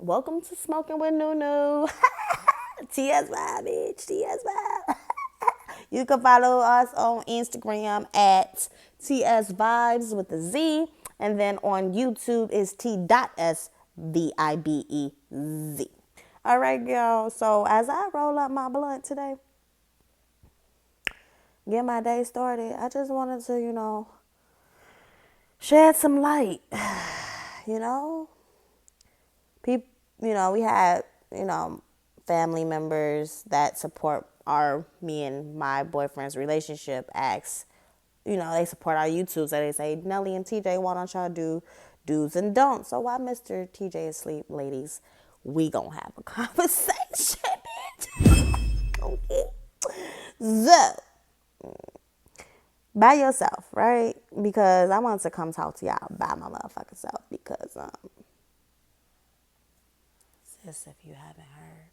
Welcome to Smoking with Nunu. TS5, bitch. TS5. You can follow us on Instagram at TS Vibes with a Z. And then on YouTube is T.SVIBEZ. All right, y'all. So as I roll up my blunt today, get my day started, I just wanted to, shed some light. You know, people, we had, family members that support me and my boyfriend's relationship ask, they support our YouTube. So they say, Nelly and TJ, why don't y'all do do's and don'ts? So while Mr. TJ is asleep, ladies, we gonna have a conversation, bitch. Okay. So, by yourself, right? Because I wanted to come talk to y'all by my motherfucking self because, sis, if you haven't heard,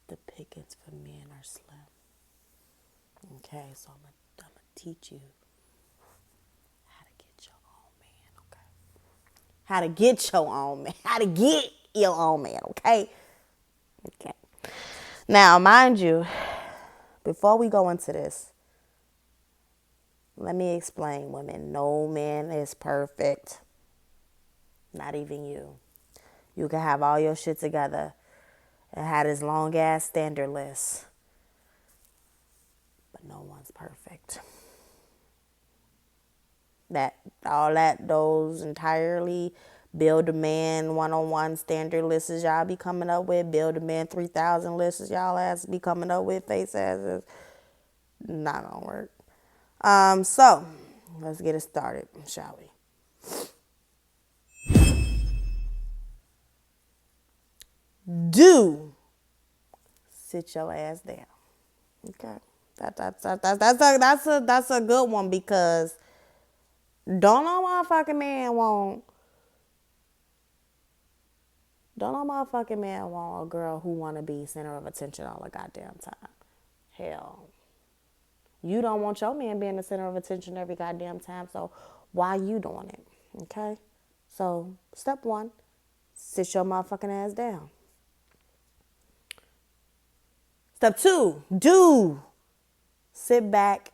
the pickets for men are slim. Okay, so I'm gonna teach you how to get your own man, okay? How to get your own man. How to get your own man, okay? Okay. Now, mind you, before we go into this, let me explain, women. No man is perfect. Not even you. You can have all your shit together and have this long ass standard list, but no one's perfect. Those entirely build a man one-on-one standard lists y'all be coming up with, build a man 3,000 lists y'all ass be coming up with, face asses, not gonna work. So let's get it started, shall we? Do sit your ass down. Okay. That's a good one because don't no motherfucking man want a girl who want to be center of attention all the goddamn time. Hell, you don't want your man being the center of attention every goddamn time, so why you doing it? Okay? So, step one, sit your motherfucking ass down. Step two, do sit back,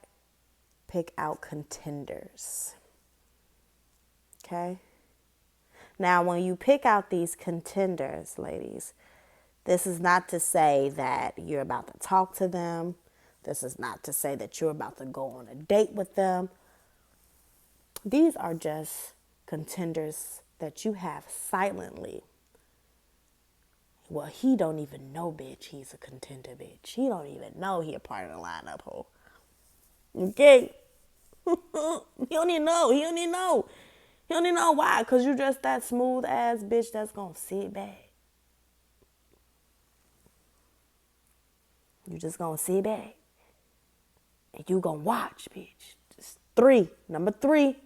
pick out contenders. Okay? Now, when you pick out these contenders, ladies, this is not to say that you're about to talk to them. This is not to say that you're about to go on a date with them. These are just contenders that you have silently. Well, he don't even know, bitch, he's a contender, bitch. He don't even know he a part of the lineup, ho. Okay? He don't even know. He don't even know why. Because you just that smooth ass bitch that's going to sit back. You just going to sit back. And you going to watch, bitch. Just Number three.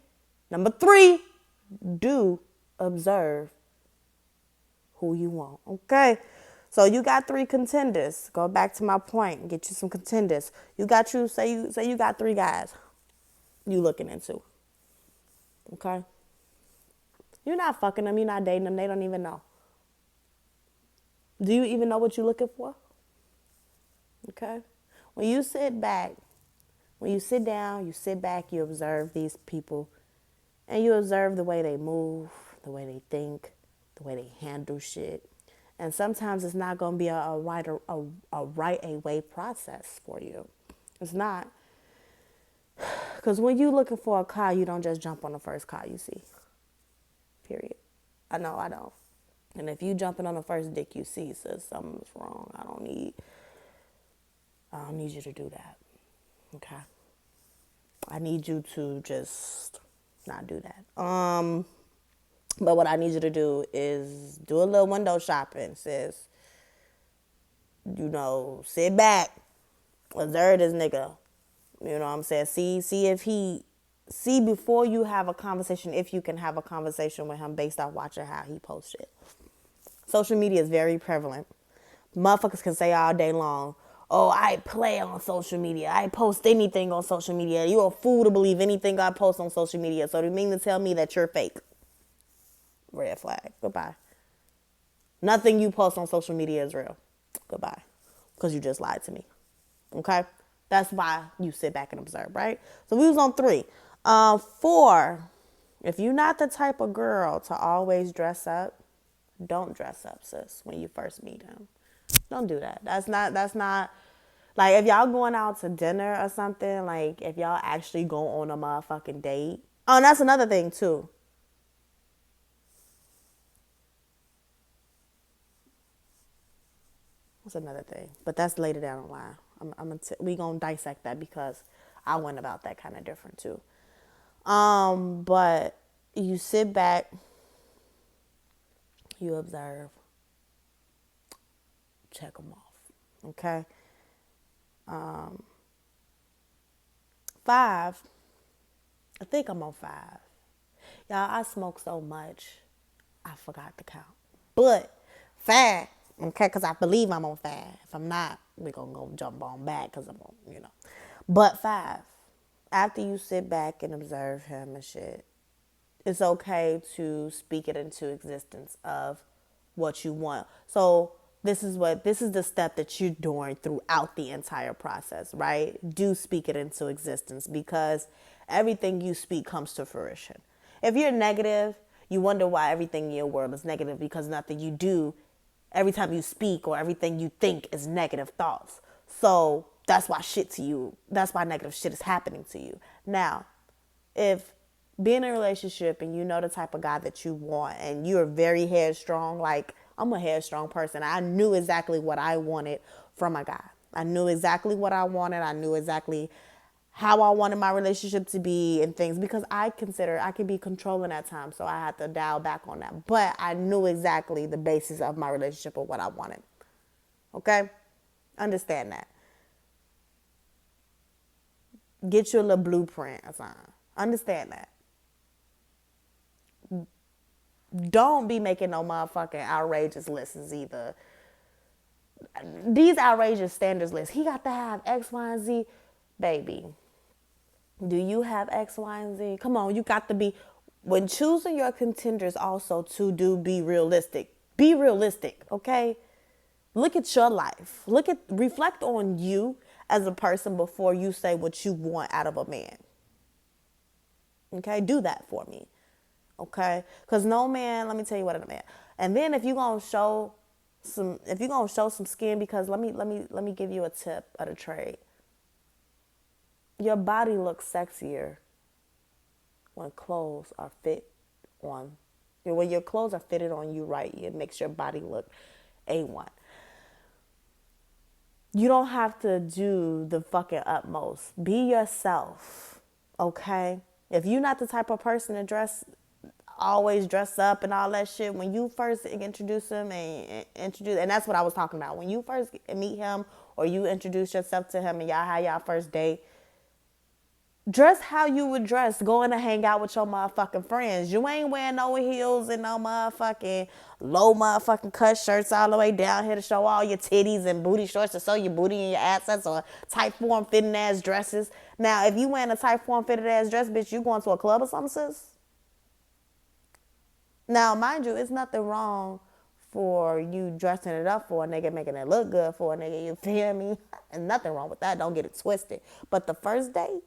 Do observe who you want. Okay? So you got 3 contenders. Go back to my point. Get you some contenders. Say you got 3 guys you looking into. Okay? You're not fucking them. You're not dating them. They don't even know. Do you even know what you're looking for? Okay? When you sit back, when you sit down, you sit back, you observe these people, and you observe the way they move, the way they think, the way they handle shit. And sometimes it's not going to be a right away process for you. It's not. Because when you looking for a car, you don't just jump on the first car you see. Period. I know I don't. And if you jumping on the first dick you see, says something's wrong. I don't need you to do that. Okay? I need you to just not do that. But what I need you to do is do a little window shopping, sis. Sit back, observe this nigga. You know what I'm saying? See before you have a conversation, if you can have a conversation with him based off watching how he posts shit. Social media is very prevalent. Motherfuckers can say all day long, oh, I play on social media. I post anything on social media. You're a fool to believe anything I post on social media. So you mean to tell me that you're fake? Really? red flag. Goodbye. Nothing you post on social media is real. Goodbye. Because you just lied to me. Okay? That's why you sit back and observe, right? So we was on 3. 4, if you're not the type of girl to always dress up, don't dress up, sis, when you first meet him. Don't do that. That's not like if y'all going out to dinner or something, like if y'all actually go on a motherfucking date. Oh, and that's another thing too. That's another thing. But that's later down the line. We gonna dissect that because I went about that kind of different too. But you sit back, you observe, check them off. Okay. 5. I think I'm on 5. Y'all, I smoke so much, I forgot to count. But 5, okay, because I believe I'm on 5. If I'm not, we're going to go jump on back because I'm on. But 5, after you sit back and observe him and shit, it's okay to speak it into existence of what you want. So this is the step that you're doing throughout the entire process, right? Do speak it into existence because everything you speak comes to fruition. If you're negative, you wonder why everything in your world is negative because nothing you do, every time you speak or everything you think is negative thoughts. So that's why negative shit is happening to you. Now, if being in a relationship and you know the type of guy that you want and you're very headstrong, like I'm a headstrong person. I knew exactly what I wanted from a guy. I knew exactly what I wanted. I knew exactly how I wanted my relationship to be and things because I can be controlling at times. So I had to dial back on that. But I knew exactly the basis of my relationship or what I wanted. Okay? Understand that. Get your little blueprint or something. Understand that. Don't be making no motherfucking outrageous lists either. These outrageous standards lists. He got to have X, Y, and Z. Baby, do you have X, Y, and Z? Come on, you got to be. When choosing your contenders also to be realistic. Be realistic, okay? Look at your life. Reflect on you as a person before you say what you want out of a man. Okay? Do that for me. Okay? Because no man, let me tell you what in a man. And then if you're gonna show some skin, because let me give you a tip of the trade. Your body looks sexier when clothes are fit on. When your clothes are fitted on you right, it makes your body look A1. You don't have to do the fucking utmost. Be yourself, okay? If you're not the type of person to always dress up and all that shit, when you first introduce him and that's what I was talking about. When you first meet him or you introduce yourself to him and y'all have y'all first date, dress how you would dress going to hang out with your motherfucking friends. You ain't wearing no heels and no motherfucking low motherfucking cut shirts all the way down here to show all your titties and booty shorts to show your booty and your assets or tight form fitting ass dresses. Now, if you wearing a tight form fitted ass dress, bitch, you going to a club or something, sis? Now, mind you, it's nothing wrong for you dressing it up for a nigga, making it look good for a nigga, you feel me? And nothing wrong with that. Don't get it twisted. But the first date,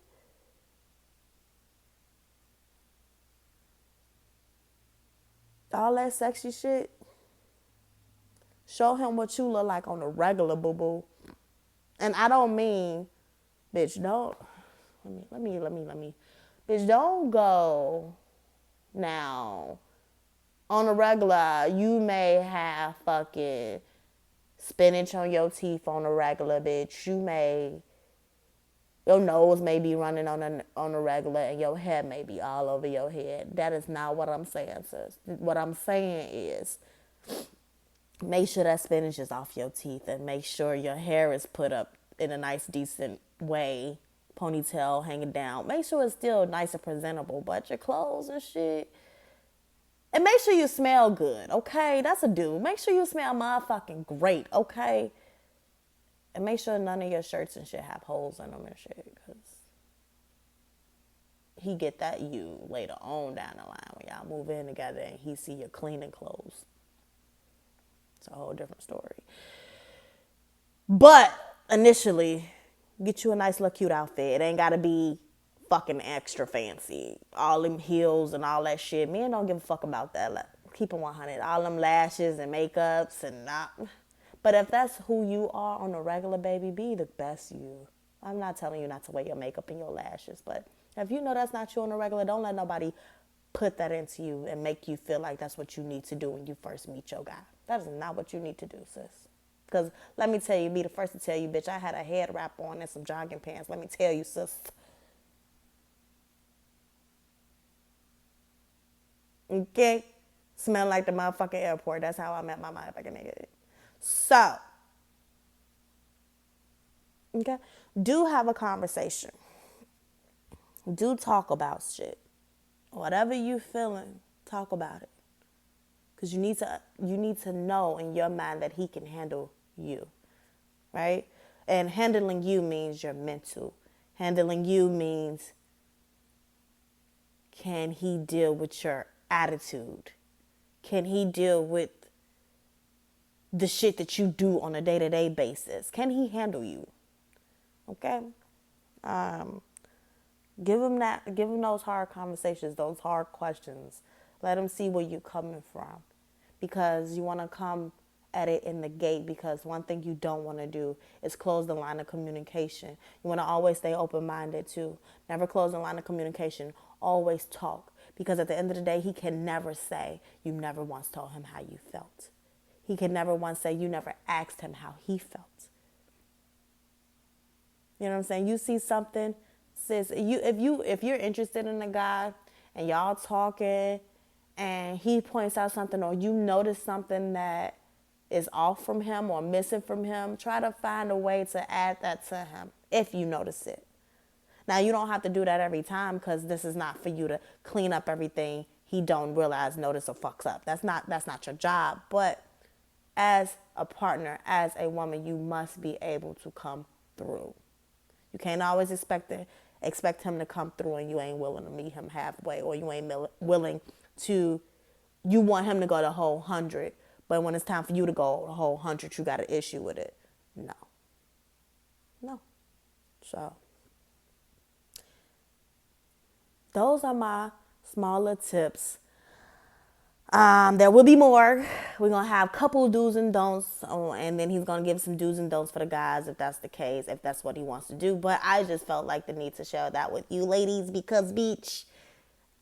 all that sexy shit, show him what you look like on the regular, boo-boo. And I don't mean, bitch, don't, let me. Bitch, don't go now. On the regular, you may have fucking spinach on your teeth on the regular, bitch. Your nose may be running on the regular and your hair may be all over your head. That is not what I'm saying, sis. What I'm saying is make sure that spinach is off your teeth and make sure your hair is put up in a nice, decent way. Ponytail hanging down. Make sure it's still nice and presentable, but your clothes and shit. And make sure you smell good, okay? That's a dude. Make sure you smell motherfucking great, okay? And make sure none of your shirts and shit have holes in them and shit, because he get that you later on down the line when y'all move in together and he see your cleaning clothes. It's a whole different story. But initially, get you a nice little cute outfit. It ain't gotta be fucking extra fancy. All them heels and all that shit. Men don't give a fuck about that. Like, keep it 100. All them lashes and makeups and not. But if that's who you are on a regular, baby, be the best you. I'm not telling you not to wear your makeup and your lashes, but if you know that's not you on a regular, don't let nobody put that into you and make you feel like that's what you need to do when you first meet your guy. That is not what you need to do, sis. Because let me tell you, be the first to tell you, bitch, I had a head wrap on and some jogging pants. Let me tell you, sis. Okay? Smell like the motherfucking airport. That's how I met my motherfucking nigga. So, okay? Do have a conversation. Do talk about shit. Whatever you feeling, talk about it. Because you need to know in your mind that he can handle you, right? And handling you means your mental. Handling you means, can he deal with your attitude? Can he deal with the shit that you do on a day-to-day basis? Can he handle you? Okay? Give him those hard conversations, those hard questions. Let him see where you're coming from. Because you want to come at it in the gate, because one thing you don't want to do is close the line of communication. You want to always stay open-minded too. Never close the line of communication. Always talk. Because at the end of the day, he can never say you never once told him how you felt. He can never once say you never asked him how he felt. You know what I'm saying? You see something, sis, if you're interested in a guy and y'all talking and he points out something, or you notice something that is off from him or missing from him, try to find a way to add that to him if you notice it. Now, you don't have to do that every time, because this is not for you to clean up everything he don't realize, notice, or fucks up. That's not your job. But as a partner, as a woman, you must be able to come through. You can't always expect him to come through and you ain't willing to meet him halfway, or you ain't willing to, you want him to go the whole 100, but when it's time for you to go the whole 100, you got an issue with it. No. So those are my smaller tips. There will be more. We're going to have a couple do's and don'ts, and then he's going to give some do's and don'ts for the guys if that's the case, if that's what he wants to do. But I just felt like the need to share that with you ladies because, bitch,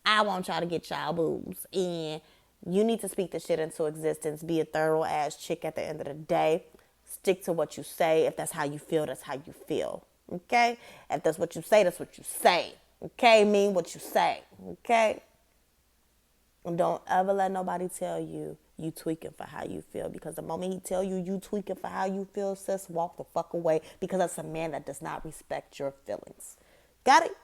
I want y'all to get y'all boobs. And you need to speak the shit into existence. Be a thorough ass chick at the end of the day. Stick to what you say. If that's how you feel, that's how you feel. Okay? If that's what you say, that's what you say. Okay? Mean what you say. Okay? And don't ever let nobody tell you tweaking for how you feel. Because the moment he tell you tweaking for how you feel, sis, walk the fuck away. Because that's a man that does not respect your feelings. Got it?